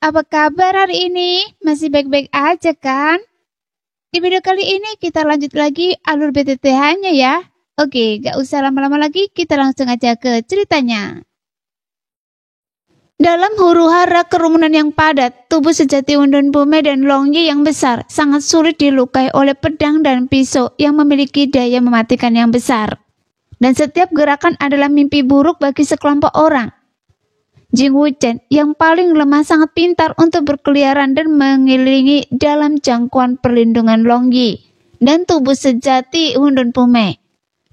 apa kabar hari ini? Masih baik-baik aja kan? Di video kali ini kita lanjut lagi alur BTTH-nya ya. Oke, gak usah lama-lama lagi, kita langsung aja ke ceritanya. Dalam huru-hara kerumunan yang padat, tubuh sejati Undun Bume dan Longyi yang besar sangat sulit dilukai oleh pedang dan pisau yang memiliki daya mematikan yang besar. Dan setiap gerakan adalah mimpi buruk bagi sekelompok orang. Jing Wuchen yang paling lemah sangat pintar untuk berkeliaran dan mengelilingi dalam jangkauan perlindungan Longyi dan tubuh sejati Undun Bume.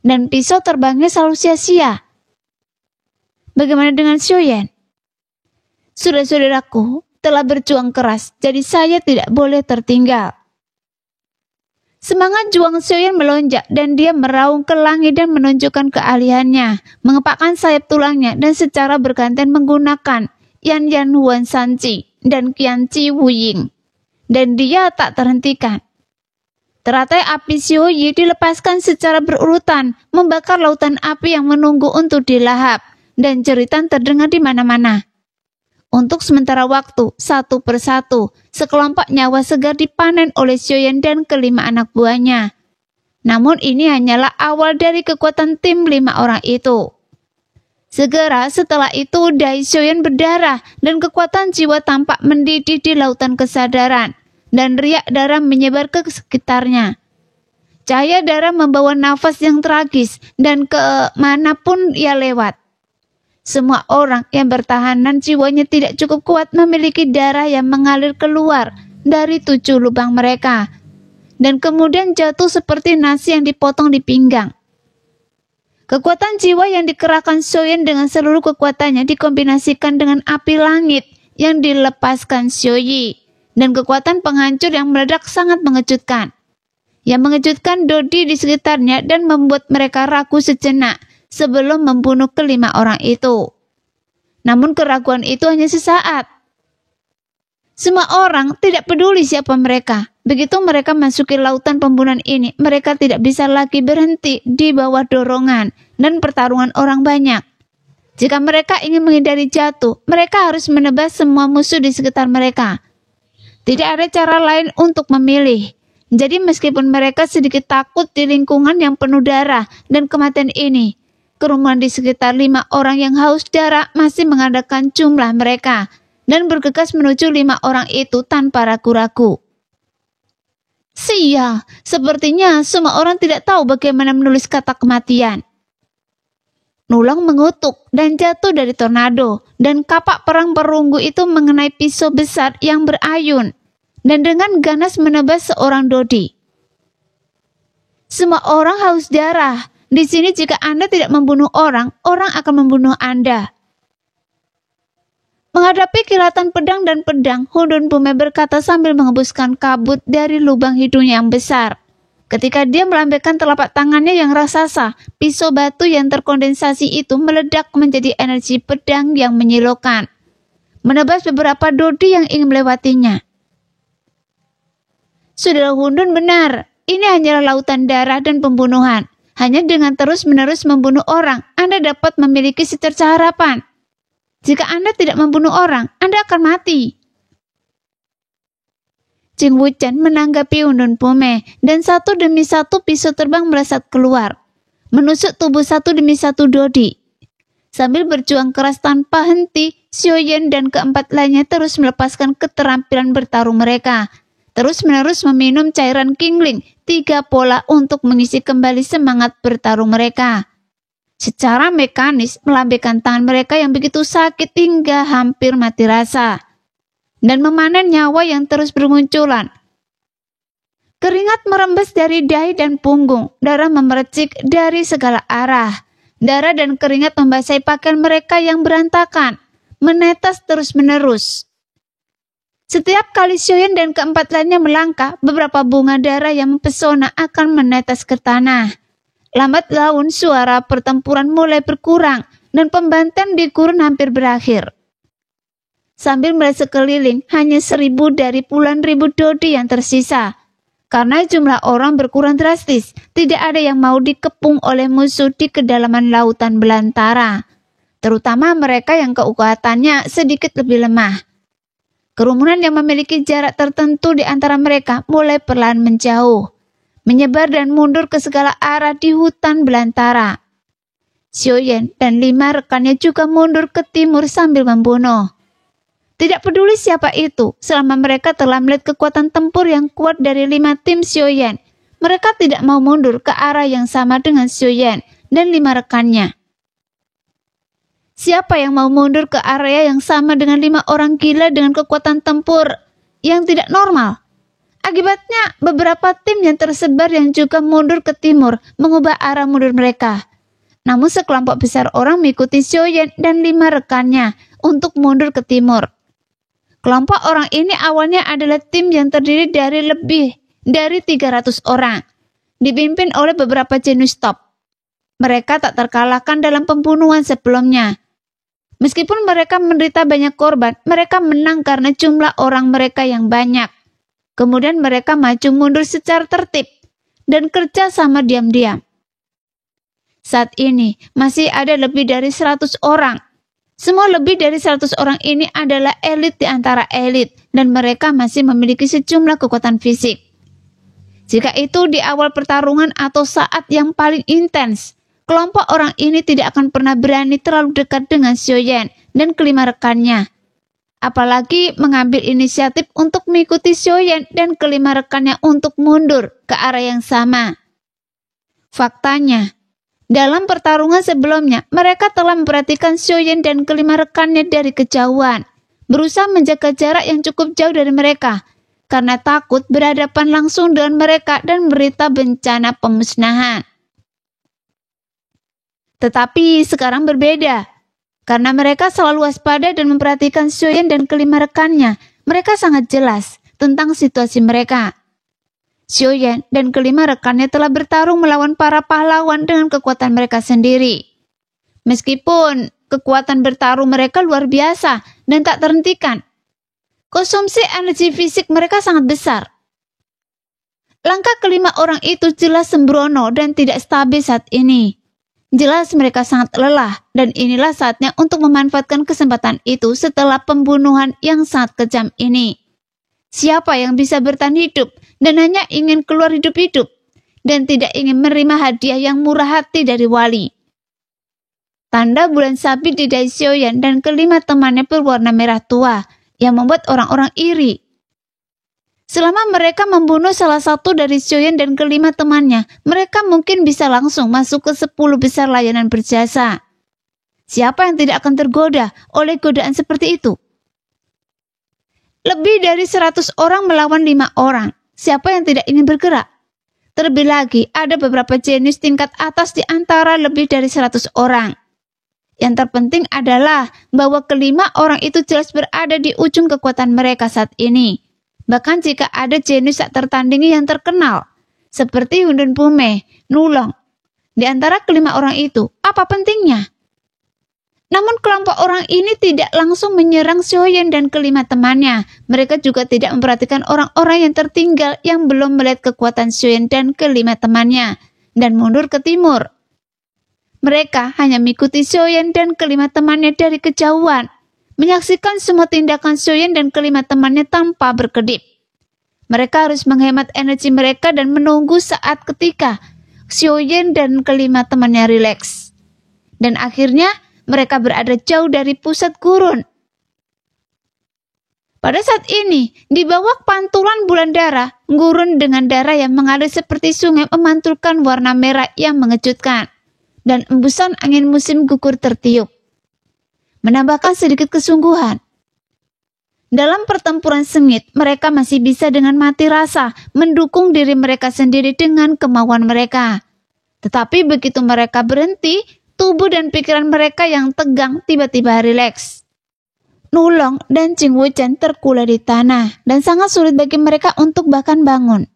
Dan pisau terbangnya selalu sia-sia. Bagaimana dengan Xiaoyan? Saudara-saudaraku telah berjuang keras, jadi saya tidak boleh tertinggal. Semangat juang Xiaoyan melonjak dan dia meraung ke langit dan menunjukkan keahliannya, mengepakkan sayap tulangnya dan secara bergantian menggunakan Yan Yan Huan Sanji dan Qian Chi Wu Ying. Dan dia tak terhentikan. Teratai api Xiaoyi dilepaskan secara berurutan, membakar lautan api yang menunggu untuk dilahap, dan jeritan terdengar di mana-mana. Untuk sementara waktu, satu persatu, sekelompok nyawa segar dipanen oleh Xiaoyan dan kelima anak buahnya. Namun ini hanyalah awal dari kekuatan tim 5 orang itu. Segera setelah itu, dai Xiaoyan berdarah dan kekuatan jiwa tampak mendidih di lautan kesadaran. Dan riak darah menyebar ke sekitarnya. Cahaya darah membawa nafas yang tragis dan ke manapun ia lewat. Semua orang yang bertahanan jiwanya tidak cukup kuat memiliki darah yang mengalir keluar dari 7 lubang mereka. Dan kemudian jatuh seperti nasi yang dipotong di pinggang. Kekuatan jiwa yang dikerahkan Xiaoyan dengan seluruh kekuatannya dikombinasikan dengan api langit yang dilepaskan Xiaoyi. Dan kekuatan penghancur yang meledak sangat mengejutkan. Yang mengejutkan Dodi di sekitarnya dan membuat mereka ragu sejenak sebelum membunuh kelima orang itu. Namun keraguan itu hanya sesaat. Semua orang tidak peduli siapa mereka. Begitu mereka masuki lautan pembunuhan ini, mereka tidak bisa lagi berhenti di bawah dorongan dan pertarungan orang banyak. Jika mereka ingin menghindari jatuh, mereka harus menebas semua musuh di sekitar mereka. Tidak ada cara lain untuk memilih. Jadi meskipun mereka sedikit takut di lingkungan yang penuh darah dan kematian ini, kerumunan di sekitar 5 orang yang haus darah masih mengadakan jumlah mereka dan bergegas menuju 5 orang itu tanpa ragu-ragu. Sial, sepertinya semua orang tidak tahu bagaimana menulis kata kematian. Nulong mengutuk dan jatuh dari tornado, dan kapak perang perunggu itu mengenai pisau besar yang berayun, dan dengan ganas menebas seorang Dodi. Semua orang haus darah. Di sini jika Anda tidak membunuh orang, orang akan membunuh Anda. Menghadapi kilatan pedang dan pedang, Undun Bume berkata sambil menghembuskan kabut dari lubang hidungnya yang besar. Ketika dia melambaikan telapak tangannya yang raksasa, pisau batu yang terkondensasi itu meledak menjadi energi pedang yang menyilaukan, menebas beberapa Dodi yang ingin melewatinya. Saudara Undun benar, ini hanyalah lautan darah dan pembunuhan. Hanya dengan terus-menerus membunuh orang, Anda dapat memiliki secercah harapan. Jika Anda tidak membunuh orang, Anda akan mati. Jing Wuchen menanggapi Undun Bume, dan satu demi satu pisau terbang melesat keluar, menusuk tubuh satu demi satu Dodi. Sambil berjuang keras tanpa henti, Xiaoyan dan keempat lainnya terus melepaskan keterampilan bertarung mereka, terus-menerus meminum cairan Qingling 3 pola untuk mengisi kembali semangat bertarung mereka. Secara mekanis melambaikan tangan mereka yang begitu sakit hingga hampir mati rasa. Dan memanen nyawa yang terus bermunculan. Keringat merembes dari dahi dan punggung, darah memercik dari segala arah. Darah dan keringat membasahi pakaian mereka yang berantakan, menetes terus-menerus. Setiap kali Xiaoyan dan keempat lainnya melangkah, beberapa bunga darah yang mempesona akan menetes ke tanah. Lambat laun suara pertempuran mulai berkurang, dan pembantaian di gurun hampir berakhir. Sambil melihat sekeliling, hanya 1.000 dari puluhan ribu Dodi yang tersisa. Karena jumlah orang berkurang drastis, tidak ada yang mau dikepung oleh musuh di kedalaman lautan belantara. Terutama mereka yang kekuatannya sedikit lebih lemah. Kerumunan yang memiliki jarak tertentu di antara mereka mulai perlahan menjauh, menyebar dan mundur ke segala arah di hutan belantara. Xiaoyan dan 5 rekannya juga mundur ke timur sambil membunuh. Tidak peduli siapa itu, selama mereka telah melihat kekuatan tempur yang kuat dari 5 tim Xiaoyan, mereka tidak mau mundur ke arah yang sama dengan Xiaoyan dan 5 rekannya. Siapa yang mau mundur ke area yang sama dengan 5 orang gila dengan kekuatan tempur yang tidak normal? Akibatnya, beberapa tim yang tersebar yang juga mundur ke timur mengubah arah mundur mereka. Namun sekelompok besar orang mengikuti Xiaoyan dan 5 rekannya untuk mundur ke timur. Kelompok orang ini awalnya adalah tim yang terdiri dari lebih dari 300 orang, dipimpin oleh beberapa jenius top. Mereka tak terkalahkan dalam pembunuhan sebelumnya. Meskipun mereka menderita banyak korban, mereka menang karena jumlah orang mereka yang banyak. Kemudian mereka maju mundur secara tertib dan kerja sama diam-diam. Saat ini masih ada lebih dari 100 orang. Semua lebih dari 100 orang ini adalah elit di antara elit dan mereka masih memiliki sejumlah kekuatan fisik. Jika itu di awal pertarungan atau saat yang paling intens, kelompok orang ini tidak akan pernah berani terlalu dekat dengan Xiaoyan dan kelima rekannya. Apalagi mengambil inisiatif untuk mengikuti Xiaoyan dan kelima rekannya untuk mundur ke arah yang sama. Faktanya, dalam pertarungan sebelumnya, mereka telah memperhatikan Xiaoyan dan kelima rekannya dari kejauhan, berusaha menjaga jarak yang cukup jauh dari mereka, karena takut berhadapan langsung dengan mereka dan berita bencana pemusnahan. Tetapi sekarang berbeda, karena mereka selalu waspada dan memperhatikan Xiaoyan dan kelima rekannya. Mereka sangat jelas tentang situasi mereka. Xiaoyan dan kelima rekannya telah bertarung melawan para pahlawan dengan kekuatan mereka sendiri. Meskipun kekuatan bertarung mereka luar biasa dan tak terhentikan, konsumsi energi fisik mereka sangat besar. Langkah kelima orang itu jelas sembrono dan tidak stabil saat ini. Jelas mereka sangat lelah dan inilah saatnya untuk memanfaatkan kesempatan itu setelah pembunuhan yang sangat kejam ini. Siapa yang bisa bertahan hidup dan hanya ingin keluar hidup-hidup dan tidak ingin menerima hadiah yang murah hati dari wali? Tanda bulan sabit di dahi Xiaoyan dan kelima temannya berwarna merah tua yang membuat orang-orang iri. Selama mereka membunuh salah satu dari Xiaoyan dan kelima temannya, mereka mungkin bisa langsung masuk ke 10 besar layanan berjasa. Siapa yang tidak akan tergoda oleh godaan seperti itu? Lebih dari 100 orang melawan 5 orang. Siapa yang tidak ingin bergerak? Terlebih lagi, ada beberapa jenius tingkat atas di antara lebih dari 100 orang. Yang terpenting adalah bahwa kelima orang itu jelas berada di ujung kekuatan mereka saat ini. Bahkan jika ada jenius tak tertandingi yang terkenal, seperti Hundun Bume, Nulong, di antara kelima orang itu, apa pentingnya? Namun kelompok orang ini tidak langsung menyerang Xiaoyan dan kelima temannya. Mereka juga tidak memperhatikan orang-orang yang tertinggal yang belum melihat kekuatan Xiaoyan dan kelima temannya, dan mundur ke timur. Mereka hanya mengikuti Xiaoyan dan kelima temannya dari kejauhan, menyaksikan semua tindakan Xiaoyan dan kelima temannya tanpa berkedip. Mereka harus menghemat energi mereka dan menunggu saat ketika Xiaoyan dan kelima temannya rileks. Dan akhirnya mereka berada jauh dari pusat gurun. Pada saat ini, di bawah pantulan bulan darah, gurun dengan darah yang mengalir seperti sungai memantulkan warna merah yang mengejutkan, dan embusan angin musim gugur tertiup, menambahkan sedikit kesungguhan. Dalam pertempuran sengit, mereka masih bisa dengan mati rasa mendukung diri mereka sendiri dengan kemauan mereka. Tetapi begitu mereka berhenti, tubuh dan pikiran mereka yang tegang tiba-tiba rileks. Nulong dan Jing Wuchen terkulai di tanah dan sangat sulit bagi mereka untuk bahkan bangun.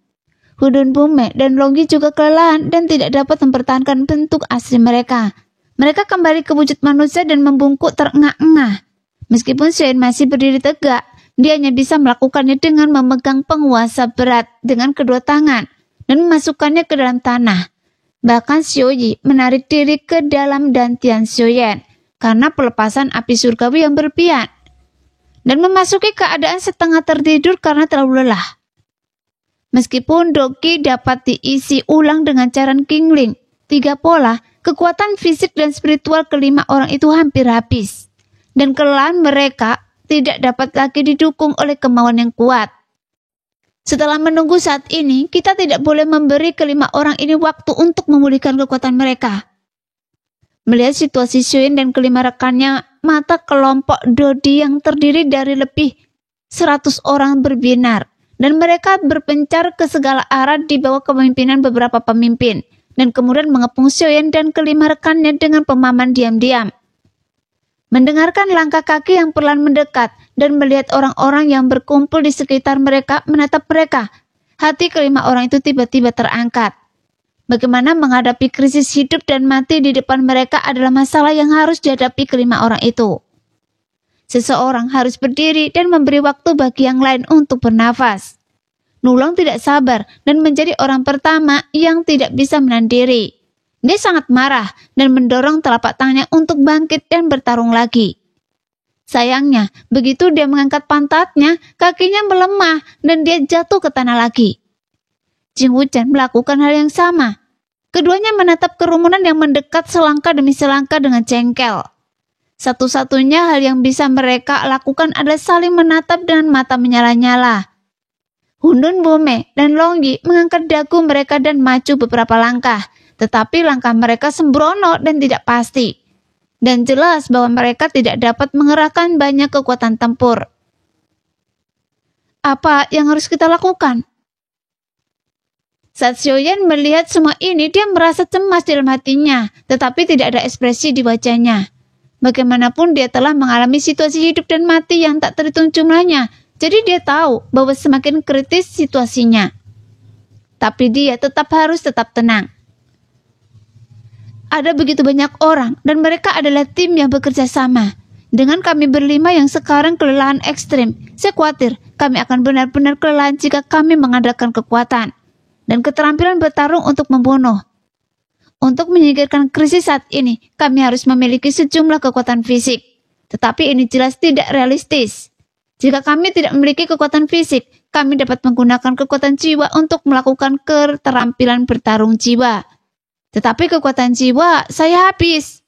Hundun Bume dan Longgi juga kelelahan dan tidak dapat mempertahankan bentuk asli mereka. Mereka kembali ke wujud manusia dan membungkuk terengah-engah. Meskipun Xiaoyan masih berdiri tegak, dia hanya bisa melakukannya dengan memegang penguasa berat dengan kedua tangan dan memasukkannya ke dalam tanah. Bahkan Xiaoyi menarik diri ke dalam dantian Xiaoyan karena pelepasan api surgawi yang berlebihan. dan memasuki keadaan setengah tertidur karena terlalu lelah. Meskipun Doki dapat diisi ulang dengan cara Kingling, 3 pola, kekuatan fisik dan spiritual kelima orang itu hampir habis. Dan kelelahan mereka tidak dapat lagi didukung oleh kemauan yang kuat. Setelah menunggu saat ini, kita tidak boleh memberi kelima orang ini waktu untuk memulihkan kekuatan mereka. Melihat situasi Xiaoyan dan kelima rekannya, mata kelompok Dodi yang terdiri dari lebih 100 orang berbinar, dan mereka berpencar ke segala arah di bawah kepemimpinan beberapa pemimpin, dan kemudian mengepung Xiaoyan dan kelima rekannya dengan pemahaman diam-diam. Mendengarkan langkah kaki yang perlahan mendekat dan melihat orang-orang yang berkumpul di sekitar mereka menatap mereka, hati kelima orang itu tiba-tiba terangkat. Bagaimana menghadapi krisis hidup dan mati di depan mereka adalah masalah yang harus dihadapi kelima orang itu. Seseorang harus berdiri dan memberi waktu bagi yang lain untuk bernafas. Nulong tidak sabar dan menjadi orang pertama yang tidak bisa menahan diri. Dia sangat marah dan mendorong telapak tangannya untuk bangkit dan bertarung lagi. Sayangnya, begitu dia mengangkat pantatnya, kakinya melemah dan dia jatuh ke tanah lagi. Jing Wuchen melakukan hal yang sama. Keduanya menatap kerumunan yang mendekat selangkah demi selangkah dengan jengkel. Satu-satunya hal yang bisa mereka lakukan adalah saling menatap dengan mata menyala-nyala. Hundun Bome dan Long Yi mengangkat dagu mereka dan maju beberapa langkah, tetapi langkah mereka sembrono dan tidak pasti. Dan jelas bahwa mereka tidak dapat mengerahkan banyak kekuatan tempur. Apa yang harus kita lakukan? Saat Xiaoyan melihat semua ini, dia merasa cemas dalam hatinya, tetapi tidak ada ekspresi di wajahnya. Bagaimanapun dia telah mengalami situasi hidup dan mati yang tak terhitung jumlahnya, jadi dia tahu bahwa semakin kritis situasinya. Tapi dia harus tetap tenang. Ada begitu banyak orang dan mereka adalah tim yang bekerja sama. Dengan kami berlima yang sekarang kelelahan ekstrim, saya khawatir kami akan benar-benar kelelahan jika kami mengandalkan kekuatan dan keterampilan bertarung untuk membunuh. Untuk menyingkirkan krisis saat ini, kami harus memiliki sejumlah kekuatan fisik. Tetapi ini jelas tidak realistis. Jika kami tidak memiliki kekuatan fisik, kami dapat menggunakan kekuatan jiwa untuk melakukan keterampilan bertarung jiwa. Tetapi kekuatan jiwa saya habis.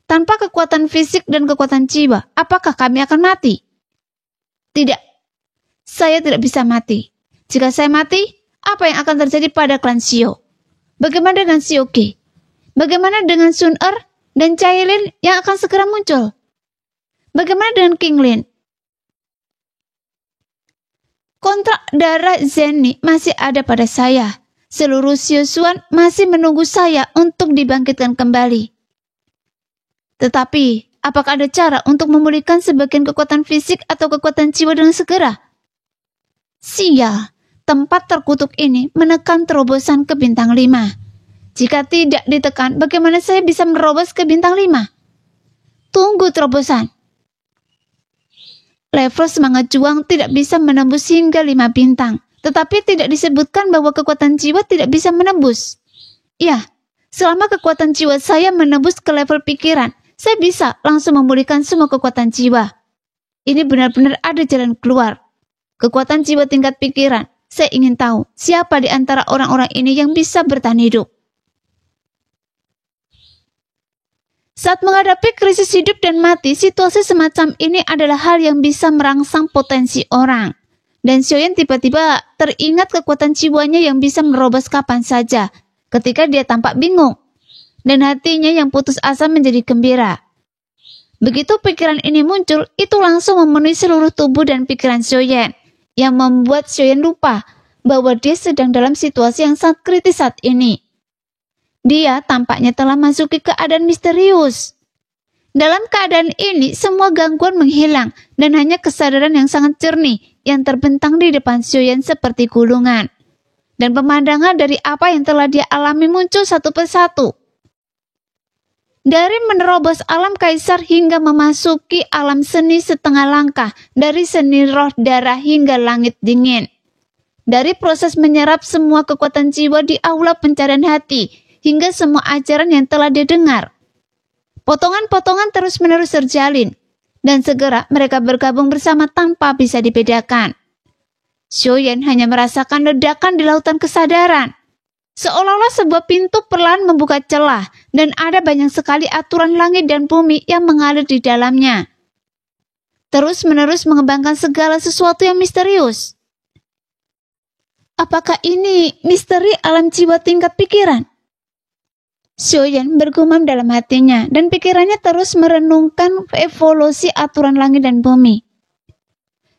Tanpa kekuatan fisik dan kekuatan jiwa, apakah kami akan mati? Tidak. Saya tidak bisa mati. Jika saya mati, apa yang akan terjadi pada klan Xiao? Bagaimana dengan Xiaoqi? Bagaimana dengan Sun Er dan Cailin yang akan segera muncul? Bagaimana dengan Qinglin? Kontrak darah Zhenni masih ada pada saya. Seluruh Xiusuan masih menunggu saya untuk dibangkitkan kembali. Tetapi, apakah ada cara untuk memulihkan sebagian kekuatan fisik atau kekuatan jiwa dengan segera? Sial, tempat terkutuk ini menekan terobosan ke bintang 5. Jika tidak ditekan, bagaimana saya bisa menerobos ke bintang 5? Tunggu terobosan. Level semangat juang tidak bisa menembus hingga 5 bintang. Tetapi tidak disebutkan bahwa kekuatan jiwa tidak bisa menembus. Ya, selama kekuatan jiwa saya menembus ke level pikiran, saya bisa langsung memulihkan semua kekuatan jiwa. Ini benar-benar ada jalan keluar. Kekuatan jiwa tingkat pikiran, saya ingin tahu siapa di antara orang-orang ini yang bisa bertahan hidup. Saat menghadapi krisis hidup dan mati, situasi semacam ini adalah hal yang bisa merangsang potensi orang. Dan Xiaoyan tiba-tiba teringat kekuatan jiwanya yang bisa menerobos kapan saja ketika dia tampak bingung. Dan hatinya yang putus asa menjadi gembira. Begitu pikiran ini muncul, itu langsung memenuhi seluruh tubuh dan pikiran Xiaoyan, yang membuat Xiaoyan lupa bahwa dia sedang dalam situasi yang sangat kritis saat ini. Dia tampaknya telah masuki keadaan misterius. Dalam keadaan ini, semua gangguan menghilang dan hanya kesadaran yang sangat jernih yang terbentang di depan Xiaoyan seperti gulungan. Dan pemandangan dari apa yang telah dia alami muncul satu persatu. Dari menerobos alam kaisar hingga memasuki alam seni setengah langkah, dari seni roh darah hingga langit dingin. Dari proses menyerap semua kekuatan jiwa di aula pencarian hati, hingga semua ajaran yang telah dia dengar. Potongan-potongan terus-menerus terjalin. dan segera mereka bergabung bersama tanpa bisa dibedakan. Xiaoyan hanya merasakan ledakan di lautan kesadaran. Seolah-olah sebuah pintu perlahan membuka celah dan ada banyak sekali aturan langit dan bumi yang mengalir di dalamnya. Terus-menerus mengembangkan segala sesuatu yang misterius. Apakah ini misteri alam jiwa tingkat pikiran? Xiaoyan bergumam dalam hatinya dan pikirannya terus merenungkan evolusi aturan langit dan bumi.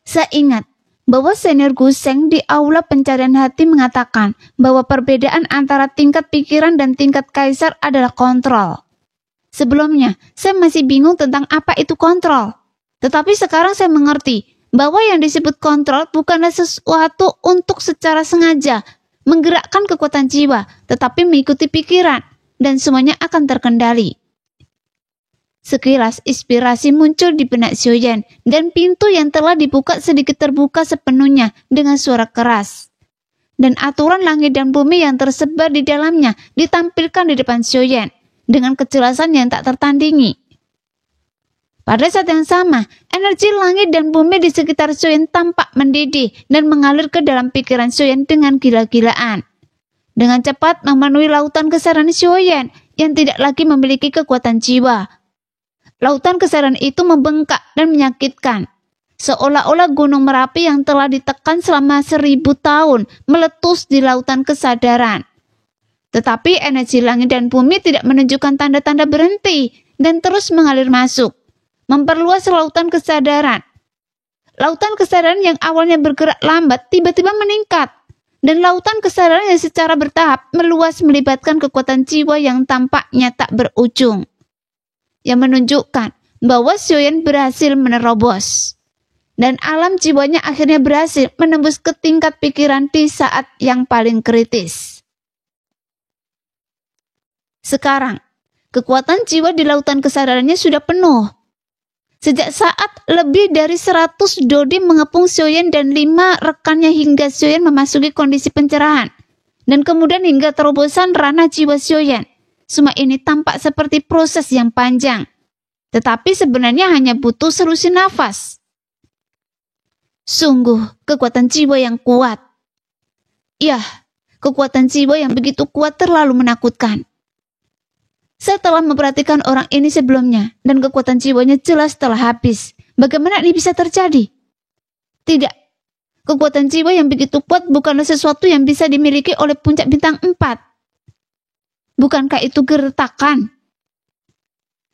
Saya ingat bahwa senior Guseng di aula pencarian hati mengatakan bahwa perbedaan antara tingkat pikiran dan tingkat kaisar adalah kontrol. Sebelumnya, saya masih bingung tentang apa itu kontrol. Tetapi sekarang saya mengerti bahwa yang disebut kontrol bukanlah sesuatu untuk secara sengaja menggerakkan kekuatan jiwa, tetapi mengikuti pikiran, dan semuanya akan terkendali. Sekilas inspirasi muncul di benak Xiaoyan, dan pintu yang telah dibuka sedikit terbuka sepenuhnya dengan suara keras. Dan aturan langit dan bumi yang tersebar di dalamnya ditampilkan di depan Xiaoyan dengan kejelasan yang tak tertandingi. Pada saat yang sama, energi langit dan bumi di sekitar Xiaoyan tampak mendidih dan mengalir ke dalam pikiran Xiaoyan dengan gila-gilaan. Dengan cepat memenuhi lautan kesadaran Xiaoyan yang tidak lagi memiliki kekuatan jiwa. Lautan kesadaran itu membengkak dan menyakitkan. Seolah-olah gunung Merapi yang telah ditekan selama 1000 tahun meletus di lautan kesadaran. Tetapi energi langit dan bumi tidak menunjukkan tanda-tanda berhenti dan terus mengalir masuk, memperluas lautan kesadaran. Lautan kesadaran yang awalnya bergerak lambat tiba-tiba meningkat. Dan lautan kesadaran yang secara bertahap meluas melibatkan kekuatan jiwa yang tampaknya tak berujung. Yang menunjukkan bahwa Xiaoyan berhasil menerobos. Dan alam jiwanya akhirnya berhasil menembus ke tingkat pikiran di saat yang paling kritis. Sekarang, kekuatan jiwa di lautan kesadarannya sudah penuh. Sejak saat lebih dari 100 dodi mengepung Xiaoyan dan 5 rekannya hingga Xiaoyan memasuki kondisi pencerahan. Dan kemudian hingga terobosan ranah jiwa Xiaoyan. Semua ini tampak seperti proses yang panjang. Tetapi sebenarnya hanya butuh selusin nafas. Sungguh kekuatan jiwa yang kuat. Ya, kekuatan jiwa yang begitu kuat terlalu menakutkan. Saya telah memperhatikan orang ini sebelumnya, dan kekuatan jiwanya jelas telah habis. Bagaimana ini bisa terjadi? Tidak. Kekuatan jiwa yang begitu kuat bukanlah sesuatu yang bisa dimiliki oleh puncak bintang 4. Bukankah itu gertakan?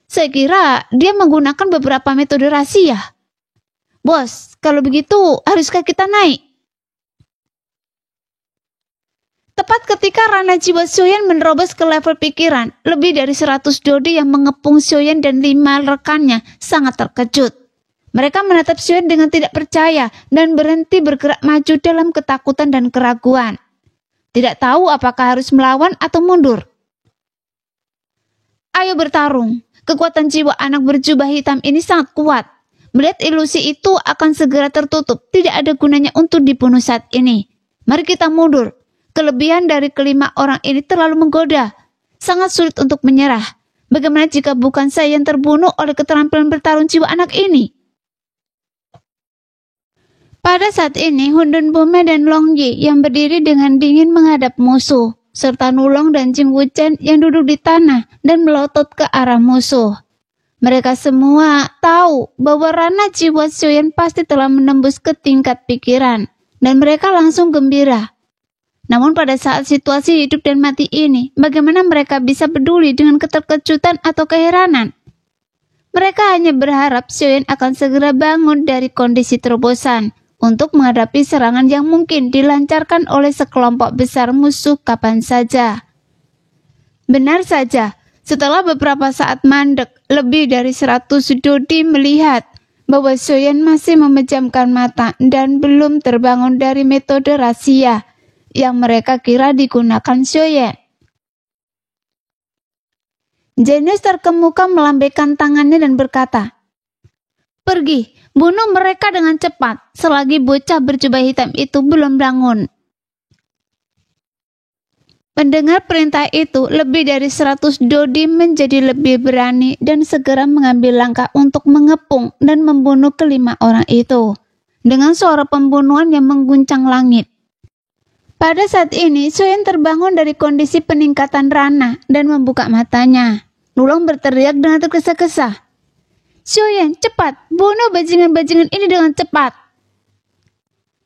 Saya kira dia menggunakan beberapa metode rahasia. Bos, kalau begitu, haruskah kita naik? Tepat ketika ranah jiwa Xiaoyan menerobos ke level pikiran, lebih dari 100 dodi yang mengepung Xiaoyan dan 5 rekannya sangat terkejut. Mereka menatap Xiaoyan dengan tidak percaya dan berhenti bergerak maju dalam ketakutan dan keraguan. Tidak tahu apakah harus melawan atau mundur. Ayo bertarung. Kekuatan jiwa anak berjubah hitam ini sangat kuat. Melihat ilusi itu akan segera tertutup, tidak ada gunanya untuk dibunuh saat ini. Mari kita mundur. Kelebihan dari kelima orang ini terlalu menggoda. Sangat sulit untuk menyerah. Bagaimana jika bukan saya yang terbunuh oleh keterampilan bertarung jiwa anak ini? Pada saat ini, Hundun Bume dan Long Yi yang berdiri dengan dingin menghadap musuh, serta Nulong dan Jing Wuchen yang duduk di tanah dan melotot ke arah musuh. Mereka semua tahu bahwa ranah jiwa Xiaoyan pasti telah menembus ke tingkat pikiran, dan mereka langsung gembira. Namun pada saat situasi hidup dan mati ini, bagaimana mereka bisa peduli dengan keterkejutan atau keheranan? Mereka hanya berharap Xiaoyan akan segera bangun dari kondisi terobosan untuk menghadapi serangan yang mungkin dilancarkan oleh sekelompok besar musuh kapan saja. Benar saja, setelah beberapa saat mandek, lebih dari 100 dodi melihat bahwa Xiaoyan masih memejamkan mata dan belum terbangun dari metode rahasia yang mereka kira digunakan Xiaoyan. Jenius terkemuka melambaikan tangannya dan berkata, "Pergi, bunuh mereka dengan cepat, selagi bocah berjubah hitam itu belum bangun." Mendengar perintah itu, lebih dari 100 dodi menjadi lebih berani dan segera mengambil langkah untuk mengepung dan membunuh kelima orang itu dengan suara pembunuhan yang mengguncang langit. Pada saat ini, Soyen terbangun dari kondisi peningkatan rana dan membuka matanya. Nulong berteriak dengan tergesa-gesa. "Soyen, cepat, bunuh bajingan-bajingan ini dengan cepat."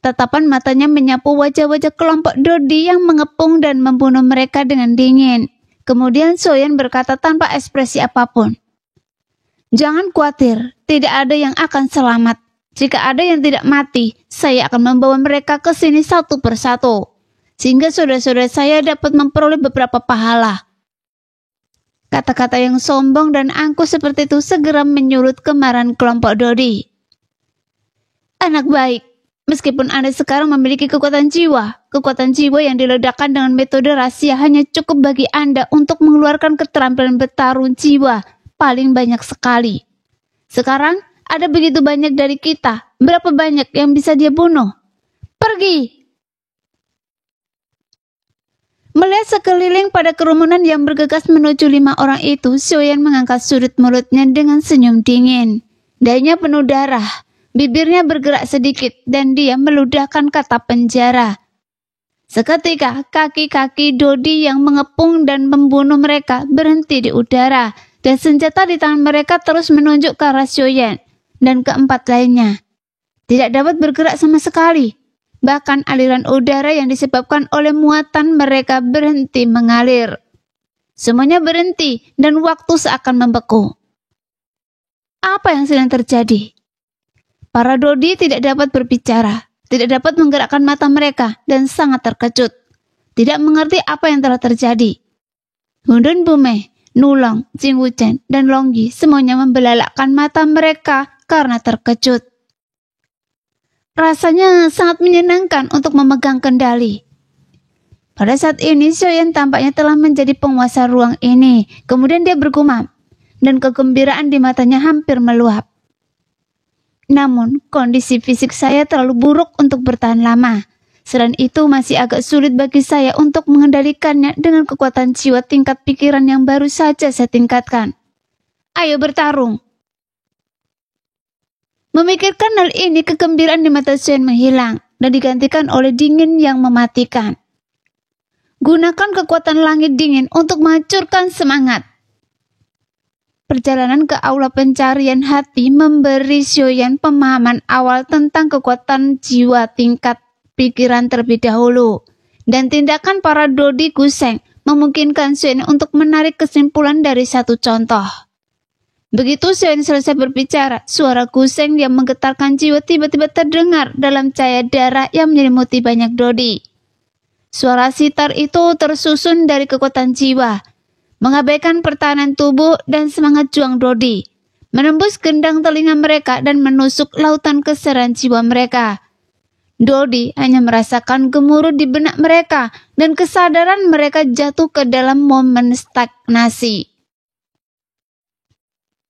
Tatapan matanya menyapu wajah-wajah kelompok dodi yang mengepung dan membunuh mereka dengan dingin. Kemudian Soyen berkata tanpa ekspresi apapun, "Jangan khawatir, tidak ada yang akan selamat. Jika ada yang tidak mati, saya akan membawa mereka ke sini satu persatu, sehingga saudara-saudara saya dapat memperoleh beberapa pahala." Kata-kata yang sombong dan angkuh seperti itu segera menyulut kemarahan kelompok dodi. "Anak baik, meskipun Anda sekarang memiliki kekuatan jiwa yang diledakkan dengan metode rahasia hanya cukup bagi Anda untuk mengeluarkan keterampilan bertarung jiwa paling banyak sekali. Sekarang, ada begitu banyak dari kita. Berapa banyak yang bisa dia bunuh? Pergi!" Melihat sekeliling pada kerumunan yang bergegas menuju 5 orang itu, Soyen mengangkat sudut mulutnya dengan senyum dingin. Dahinya penuh darah. Bibirnya bergerak sedikit dan dia meludahkan kata penjara. Seketika, kaki-kaki dodi yang mengepung dan membunuh mereka berhenti di udara, dan senjata di tangan mereka terus menunjuk ke arah Soyen dan keempat lainnya. Tidak dapat bergerak sama sekali. Bahkan aliran udara yang disebabkan oleh muatan mereka berhenti mengalir. Semuanya berhenti dan waktu seakan membeku. Apa yang sedang terjadi? Para dodi tidak dapat berbicara, tidak dapat menggerakkan mata mereka, dan sangat terkejut. Tidak mengerti apa yang telah terjadi. Hundun Bume, Nulong, Jing Wuchen, dan Longyi semuanya membelalakkan mata mereka karena terkejut. Rasanya sangat menyenangkan untuk memegang kendali. Pada saat ini, Soyen tampaknya telah menjadi penguasa ruang ini. Kemudian dia bergumam, dan kegembiraan di matanya hampir meluap. Namun, kondisi fisik saya terlalu buruk untuk bertahan lama. Selain itu, masih agak sulit bagi saya untuk mengendalikannya dengan kekuatan jiwa tingkat pikiran yang baru saja saya tingkatkan. Ayo bertarung. Memikirkan hal ini, kegembiraan di mata Soyen menghilang dan digantikan oleh dingin yang mematikan. Gunakan kekuatan langit dingin untuk menghancurkan semangat. Perjalanan ke aula pencarian hati memberi Soyen pemahaman awal tentang kekuatan jiwa tingkat pikiran terlebih dahulu, dan tindakan para dodi Guseng memungkinkan Soyen untuk menarik kesimpulan dari satu contoh. Begitu Soyen selesai berbicara, suara Guseng yang menggetarkan jiwa tiba-tiba terdengar dalam cahaya darah yang menyelimuti banyak dodi. Suara sitar itu tersusun dari kekuatan jiwa, mengabaikan pertahanan tubuh dan semangat juang dodi, menembus gendang telinga mereka dan menusuk lautan keseran jiwa mereka. Dodi hanya merasakan gemuruh di benak mereka dan kesadaran mereka jatuh ke dalam momen stagnasi.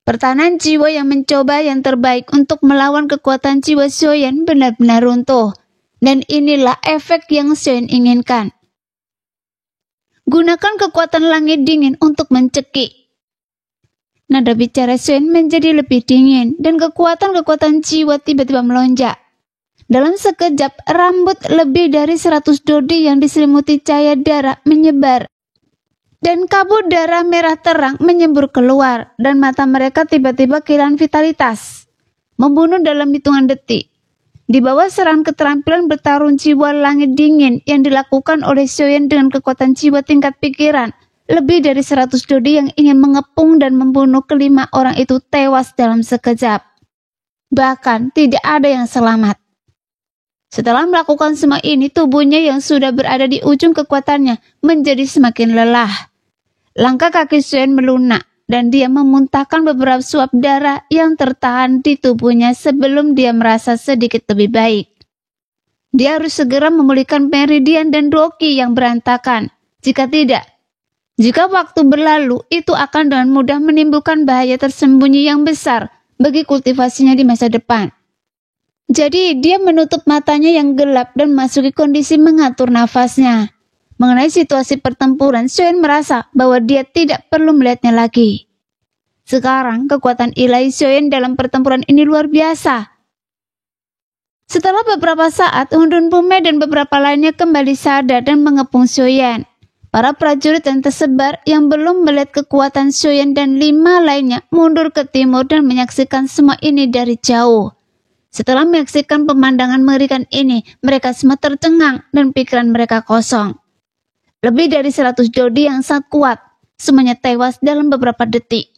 Pertahanan jiwa yang mencoba yang terbaik untuk melawan kekuatan jiwa Soyen benar-benar runtuh, dan inilah efek yang Soyen inginkan. Gunakan kekuatan langit dingin untuk mencekik. Nada bicara Soyen menjadi lebih dingin, dan kekuatan-kekuatan jiwa tiba-tiba melonjak. Dalam sekejap, rambut lebih dari 100 dodi yang diselimuti cahaya darah menyebar, dan kabut darah merah terang menyembur keluar, dan mata mereka tiba-tiba kehilangan vitalitas. Membunuh dalam hitungan detik. Di bawah serangan keterampilan bertarung jiwa langit dingin yang dilakukan oleh Soyen dengan kekuatan jiwa tingkat pikiran, lebih dari 100 dodi yang ingin mengepung dan membunuh kelima orang itu tewas dalam sekejap. Bahkan tidak ada yang selamat. Setelah melakukan semua ini, tubuhnya yang sudah berada di ujung kekuatannya menjadi semakin lelah. Langkah kaki Soyen melunak dan dia memuntahkan beberapa suap darah yang tertahan di tubuhnya sebelum dia merasa sedikit lebih baik. Dia harus segera memulihkan meridian dan doki yang berantakan. Jika waktu berlalu, itu akan dengan mudah menimbulkan bahaya tersembunyi yang besar bagi kultivasinya di masa depan. Jadi dia menutup matanya yang gelap dan memasuki kondisi mengatur nafasnya. Mengenai situasi pertempuran, Sioyen merasa bahwa dia tidak perlu melihatnya lagi. Sekarang, kekuatan ilahi Sioyen dalam pertempuran ini luar biasa. Setelah beberapa saat, Hundun Pume dan beberapa lainnya kembali sadar dan mengepung Sioyen. Para prajurit yang tersebar yang belum melihat kekuatan Sioyen dan 5 lainnya mundur ke timur dan menyaksikan semua ini dari jauh. Setelah menyaksikan pemandangan mengerikan ini, mereka semua tercengang dan pikiran mereka kosong. Lebih dari 100 Dodi yang sangat kuat, semuanya tewas dalam beberapa detik.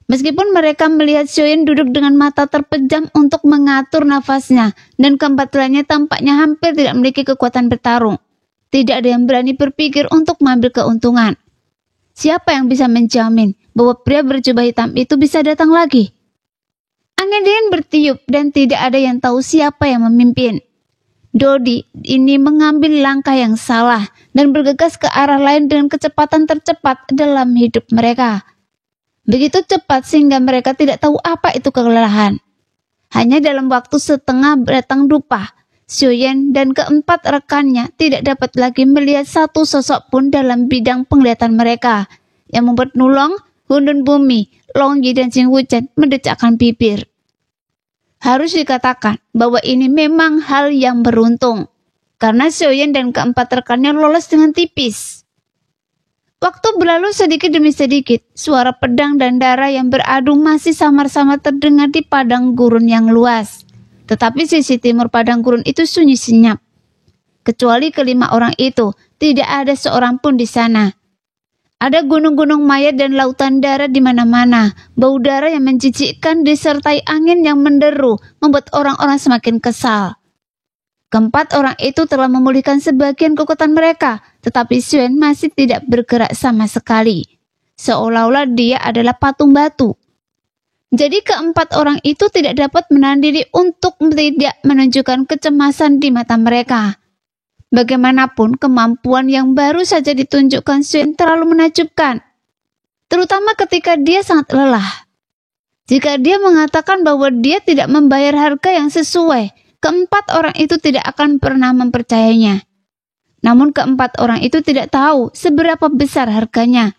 Meskipun mereka melihat Sioyen duduk dengan mata terpejam untuk mengatur nafasnya, dan keempat lainnya tampaknya hampir tidak memiliki kekuatan bertarung. Tidak ada yang berani berpikir untuk mengambil keuntungan. Siapa yang bisa menjamin bahwa pria berjubah hitam itu bisa datang lagi? Angin dingin bertiup dan tidak ada yang tahu siapa yang memimpin. Dodi ini mengambil langkah yang salah dan bergegas ke arah lain dengan kecepatan tercepat dalam hidup mereka. Begitu cepat sehingga mereka tidak tahu apa itu kelelahan. Hanya dalam waktu setengah batang dupa, Sioyen dan keempat rekannya tidak dapat lagi melihat satu sosok pun dalam bidang penglihatan mereka, yang membuat Nulong, Hundun Bumi, Longyi dan Jing Wuchen mendecakkan bibir. Harus dikatakan bahwa ini memang hal yang beruntung, karena Sioyen dan keempat rekannya lolos dengan tipis. Waktu berlalu sedikit demi sedikit, suara pedang dan darah yang beradu masih samar-samar terdengar di padang gurun yang luas. Tetapi sisi timur padang gurun itu sunyi senyap. Kecuali kelima orang itu, tidak ada seorang pun di sana. Ada gunung-gunung mayat dan lautan darah di mana-mana. Bau darah yang menjijikkan disertai angin yang menderu membuat orang-orang semakin kesal. Keempat orang itu telah memulihkan sebagian kekuatan mereka, tetapi Sioyen masih tidak bergerak sama sekali. Seolah-olah dia adalah patung batu. Jadi keempat orang itu tidak dapat menahan diri untuk tidak menunjukkan kecemasan di mata mereka. Bagaimanapun, kemampuan yang baru saja ditunjukkan Sioyen terlalu menakjubkan, terutama ketika dia sangat lelah. Jika dia mengatakan bahwa dia tidak membayar harga yang sesuai, keempat orang itu tidak akan pernah mempercayainya. Namun keempat orang itu tidak tahu seberapa besar harganya.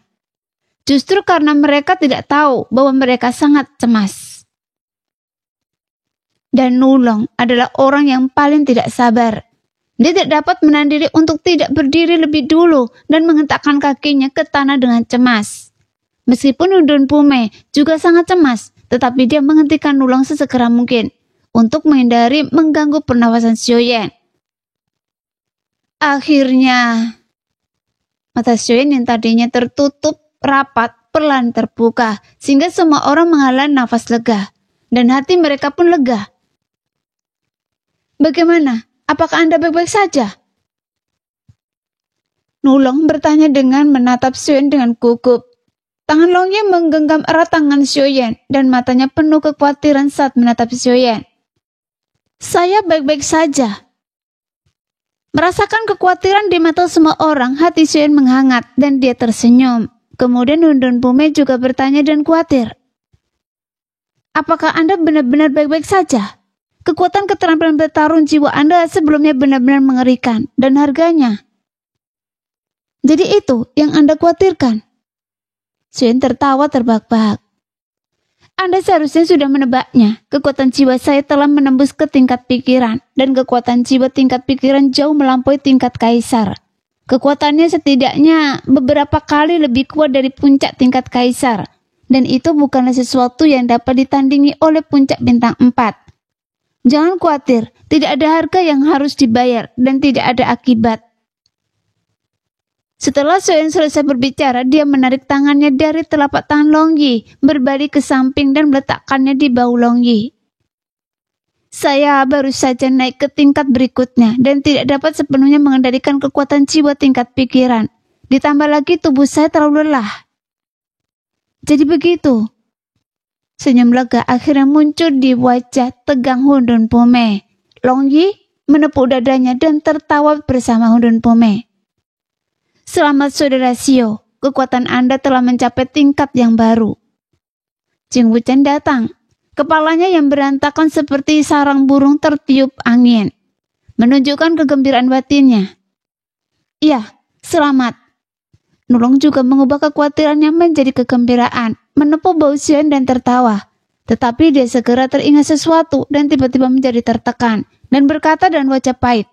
Justru karena mereka tidak tahu bahwa mereka sangat cemas. Dan Nulong adalah orang yang paling tidak sabar. Dia tidak dapat menahan diri untuk tidak berdiri lebih dulu dan menghentakkan kakinya ke tanah dengan cemas. Meskipun Hundun Pume juga sangat cemas, tetapi dia menghentikan Nulong sesegera mungkin untuk menghindari mengganggu pernafasan Sioyen. Akhirnya, mata Sioyen yang tadinya tertutup rapat perlahan terbuka, sehingga semua orang menghela nafas lega, dan hati mereka pun lega. Bagaimana? Apakah Anda baik-baik saja? Nulong bertanya dengan menatap Sioyen dengan gugup. Tangan Longye menggenggam erat tangan Sioyen, dan matanya penuh kekhawatiran saat menatap Sioyen. Saya baik-baik saja. Merasakan kekhawatiran di mata semua orang, hati Sioyen menghangat dan dia tersenyum. Kemudian Hundun Pume juga bertanya dan khawatir. Apakah Anda benar-benar baik-baik saja? Kekuatan keterampilan bertarung jiwa Anda sebelumnya benar-benar mengerikan dan harganya. Jadi itu yang Anda khawatirkan? Sioyen tertawa terbahak-bahak. Anda seharusnya sudah menebaknya. Kekuatan jiwa saya telah menembus ke tingkat pikiran, dan kekuatan jiwa tingkat pikiran jauh melampaui tingkat kaisar. Kekuatannya setidaknya beberapa kali lebih kuat dari puncak tingkat kaisar, dan itu bukanlah sesuatu yang dapat ditandingi oleh puncak bintang 4. Jangan khawatir, tidak ada harga yang harus dibayar, dan tidak ada akibat. Setelah Sioyen selesai berbicara, dia menarik tangannya dari telapak tangan Longyi, berbalik ke samping dan meletakkannya di bahu Longyi. Saya baru saja naik ke tingkat berikutnya dan tidak dapat sepenuhnya mengendalikan kekuatan jiwa tingkat pikiran. Ditambah lagi tubuh saya terlalu lelah. Jadi begitu. Senyum lega akhirnya muncul di wajah tegang Hundun Pume. Longyi menepuk dadanya dan tertawa bersama Hundun Pume. Selamat saudara Sio, kekuatan Anda telah mencapai tingkat yang baru. Jing Wuchen datang. Kepalanya yang berantakan seperti sarang burung tertiup angin, menunjukkan kegembiraan batinnya. Iya, Selamat. Nulong juga mengubah kekhawatirannya menjadi kegembiraan, menepuk bau Xion dan tertawa. Tetapi dia segera teringat sesuatu dan tiba-tiba menjadi tertekan dan berkata dengan wajah pahit,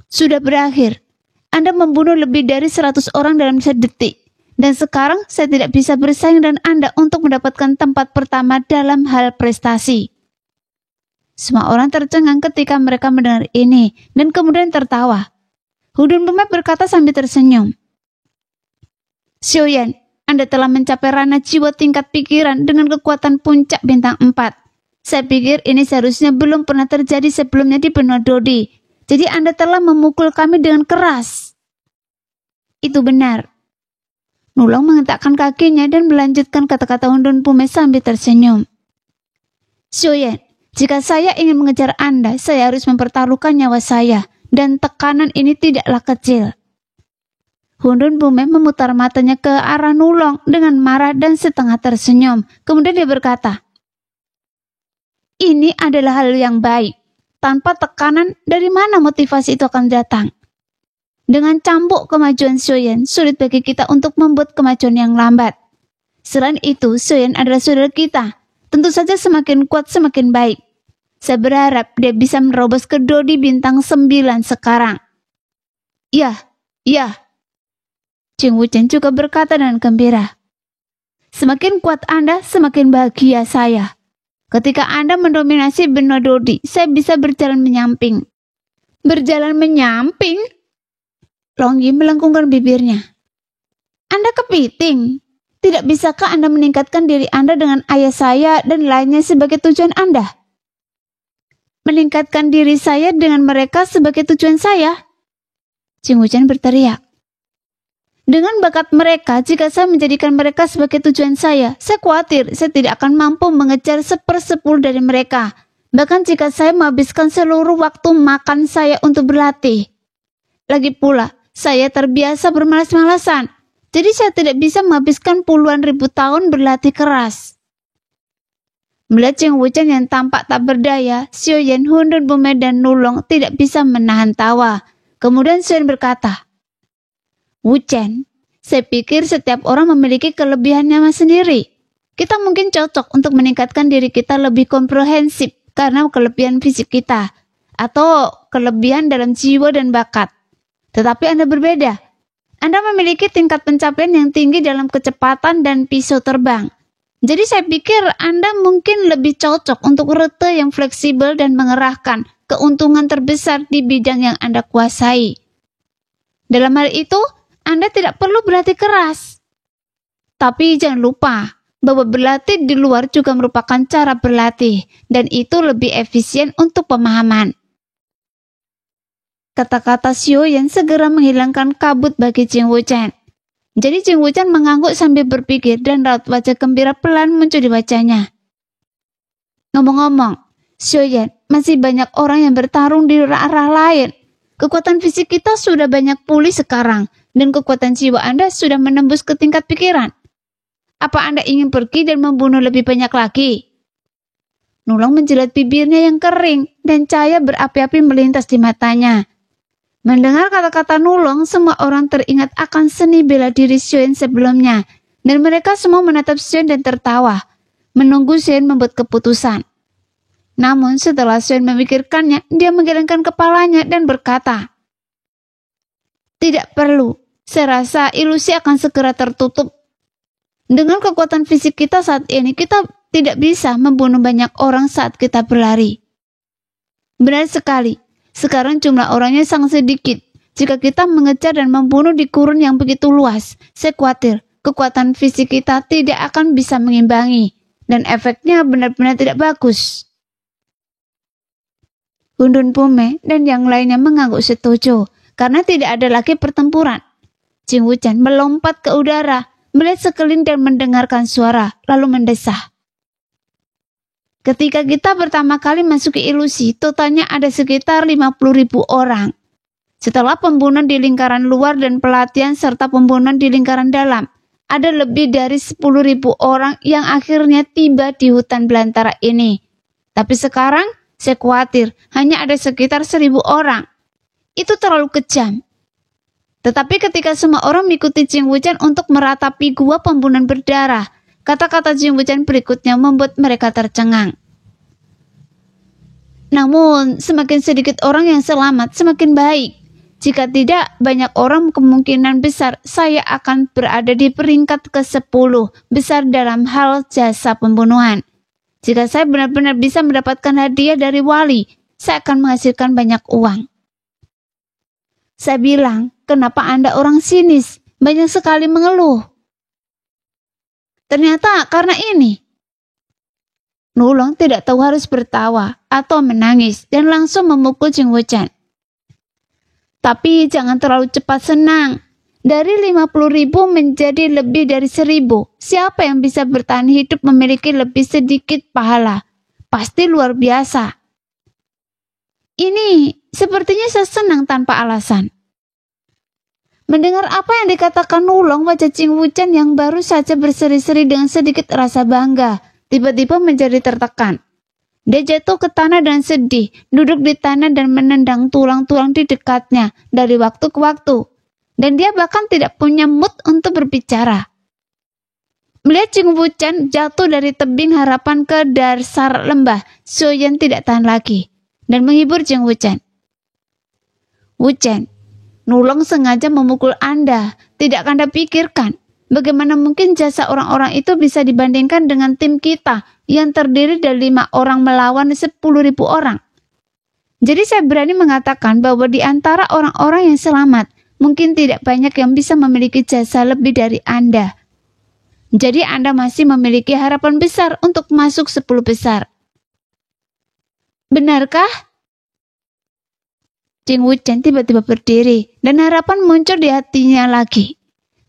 "Sudah berakhir. Anda membunuh lebih dari 100 orang dalam sedetik. Dan sekarang saya tidak bisa bersaing dengan Anda untuk mendapatkan tempat pertama dalam hal prestasi." Semua orang tercengang ketika mereka mendengar ini dan kemudian tertawa. Hundun Bume berkata sambil tersenyum, "Xiaoyan, Anda telah mencapai ranah jiwa tingkat pikiran dengan kekuatan puncak bintang 4. Saya pikir ini seharusnya belum pernah terjadi sebelumnya di benua Dodi. Jadi Anda telah memukul kami dengan keras." "Itu benar." Nulong mengetakkan kakinya dan melanjutkan kata-kata Hundun Bume sambil tersenyum. "Xiaoyan, jika saya ingin mengejar Anda, saya harus mempertaruhkan nyawa saya. Dan tekanan ini tidaklah kecil." Hundun Bume memutar matanya ke arah Nulong dengan marah dan setengah tersenyum. Kemudian dia berkata, "Ini adalah hal yang baik. Tanpa tekanan, dari mana motivasi itu akan datang? Dengan cambuk kemajuan Xiaoyan, sulit bagi kita untuk membuat kemajuan yang lambat. Selain itu, Xiaoyan adalah saudara kita. Tentu saja semakin kuat semakin baik. Saya berharap dia bisa menerobos ke Dodi bintang 9 sekarang." Ya. Jing Wuchen juga berkata dengan gembira, "Semakin kuat Anda, semakin bahagia saya. Ketika Anda mendominasi benua Dodi, saya bisa berjalan menyamping." "Berjalan menyamping?" Long Yi melengkungkan bibirnya. "Anda kepiting. Tidak bisakah Anda meningkatkan diri Anda dengan ayah saya dan lainnya sebagai tujuan Anda?" "Meningkatkan diri saya dengan mereka sebagai tujuan saya?" Jing Wuchen berteriak. "Dengan bakat mereka, jika saya menjadikan mereka sebagai tujuan saya khawatir saya tidak akan mampu mengejar 1/10 dari mereka. Bahkan jika saya menghabiskan seluruh waktu makan saya untuk berlatih. Lagi pula, saya terbiasa bermalas-malasan. Jadi saya tidak bisa menghabiskan puluhan ribu tahun berlatih keras." Melihat Jing Wuchen yang tampak tak berdaya, Xiaoyan, Hundun Bume dan Nulong tidak bisa menahan tawa. Kemudian Xiaoyan berkata, "Wuchen, saya pikir setiap orang memiliki kelebihannya sendiri. Kita mungkin cocok untuk meningkatkan diri kita lebih komprehensif karena kelebihan fisik kita, atau kelebihan dalam jiwa dan bakat. Tetapi Anda berbeda. Anda memiliki tingkat pencapaian yang tinggi dalam kecepatan dan pisau terbang. Jadi saya pikir Anda mungkin lebih cocok untuk rute yang fleksibel dan mengerahkan keuntungan terbesar di bidang yang Anda kuasai. Dalam hal itu, Anda tidak perlu berlatih keras. Tapi jangan lupa bahwa berlatih di luar juga merupakan cara berlatih, dan itu lebih efisien untuk pemahaman." Kata-kata Xiaoyan segera menghilangkan kabut bagi Jing Wuchen. Jadi Jing Wuchen mengangguk sambil berpikir dan raut wajah gembira pelan muncul di wajahnya. "Ngomong-ngomong, Xiaoyan, masih banyak orang yang bertarung di arah lain. Kekuatan fisik kita sudah banyak pulih sekarang, dan kekuatan jiwa Anda sudah menembus ke tingkat pikiran. Apa Anda ingin pergi dan membunuh lebih banyak lagi?" Nulong menjilat bibirnya yang kering, dan cahaya berapi-api melintas di matanya. Mendengar kata-kata Nulong, semua orang teringat akan seni bela diri Xiaoyan sebelumnya, dan mereka semua menatap Xiaoyan dan tertawa, menunggu Xiaoyan membuat keputusan. Namun setelah Xiaoyan memikirkannya, dia menggelengkan kepalanya dan berkata, "Tidak perlu, saya rasa ilusi akan segera tertutup. Dengan kekuatan fisik kita saat ini, kita tidak bisa membunuh banyak orang saat kita berlari." "Benar sekali. Sekarang jumlah orangnya sangat sedikit. Jika kita mengejar dan membunuh di kurun yang begitu luas, saya khawatir kekuatan fisik kita tidak akan bisa mengimbangi, dan efeknya benar-benar tidak bagus." Hundun Bume dan yang lainnya mengangguk setuju, karena tidak ada lagi pertempuran. Jing Wuchen melompat ke udara, melihat sekeliling dan mendengarkan suara, lalu mendesah, "Ketika kita pertama kali masuki ilusi, totalnya ada sekitar 50.000 orang. Setelah pembunuhan di lingkaran luar dan pelatihan serta pembunuhan di lingkaran dalam, ada lebih dari 10.000 orang yang akhirnya tiba di hutan belantara ini. Tapi sekarang, saya khawatir hanya ada sekitar 1.000 orang. Itu terlalu kejam. Tetapi ketika semua orang mengikuti Jing Wuchen untuk meratapi gua pembunuhan berdarah, kata-kata Jing Wuchen berikutnya membuat mereka tercengang. Namun, semakin sedikit orang yang selamat, semakin baik. Jika tidak, banyak orang kemungkinan besar saya akan berada di peringkat ke-10 besar dalam hal jasa pembunuhan. Jika saya benar-benar bisa mendapatkan hadiah dari wali, saya akan menghasilkan banyak uang. Saya bilang, kenapa Anda orang sinis? Banyak sekali mengeluh. Ternyata karena ini. Nulong tidak tahu harus bertawa atau menangis dan langsung memukul Jing Wuchen. Tapi jangan terlalu cepat senang. Dari 50.000 menjadi lebih dari 1.000. Siapa yang bisa bertahan hidup memiliki lebih sedikit pahala? Pasti luar biasa. Ini sepertinya saya senang tanpa alasan. Mendengar apa yang dikatakan Nulong, wajah Jing Wuchen yang baru saja berseri-seri dengan sedikit rasa bangga, tiba-tiba menjadi tertekan. Dia jatuh ke tanah dan sedih, duduk di tanah dan menendang tulang-tulang di dekatnya dari waktu ke waktu. Dan dia bahkan tidak punya mood untuk berbicara. Melihat Jing Wuchen jatuh dari tebing harapan ke dasar lembah, Xiaoyan tidak tahan lagi dan menghibur Jing Wuchen. Wuchen, Nulong sengaja memukul Anda. Tidak Anda pikirkan bagaimana mungkin jasa orang-orang itu bisa dibandingkan dengan tim kita yang terdiri dari 5 orang melawan 10.000 orang. Jadi saya berani mengatakan bahwa di antara orang-orang yang selamat, mungkin tidak banyak yang bisa memiliki jasa lebih dari Anda. Jadi Anda masih memiliki harapan besar untuk masuk 10 besar. Benarkah? Jing Wuchen tiba-tiba berdiri dan harapan muncul di hatinya lagi.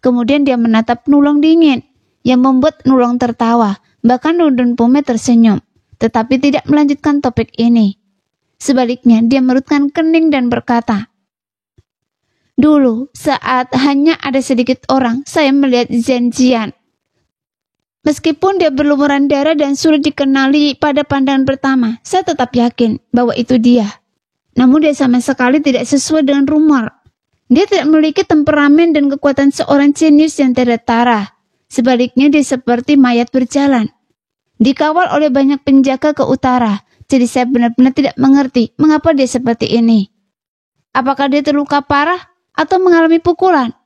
Kemudian dia menatap Nulong dingin yang membuat Nulong tertawa. Bahkan Dun Pume tersenyum, tetapi tidak melanjutkan topik ini. Sebaliknya dia merutkan kening dan berkata, dulu saat hanya ada sedikit orang, saya melihat Zhen Jian. Meskipun dia berlumuran darah dan sulit dikenali pada pandangan pertama, saya tetap yakin bahwa itu dia. Namun dia sama sekali tidak sesuai dengan rumor. Dia tidak memiliki temperamen dan kekuatan seorang jenius yang tidak tara. Sebaliknya dia seperti mayat berjalan. Dikawal oleh banyak penjaga ke utara. Jadi saya benar-benar tidak mengerti mengapa dia seperti ini. Apakah dia terluka parah atau mengalami pukulan?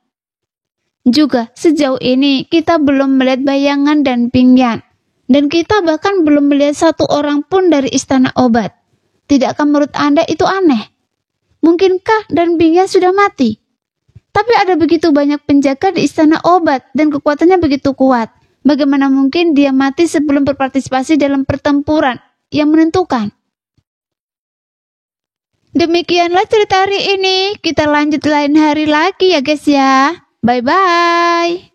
Juga sejauh ini kita belum melihat bayangan dan Pingyan. Dan kita bahkan belum melihat satu orang pun dari istana obat. Tidakkah menurut Anda itu aneh? Mungkinkah dan Pingyan sudah mati? Tapi ada begitu banyak penjaga di istana obat dan kekuatannya begitu kuat. Bagaimana mungkin dia mati sebelum berpartisipasi dalam pertempuran yang menentukan? Demikianlah cerita hari ini. Kita lanjut lain hari lagi ya guys ya. Bye-bye.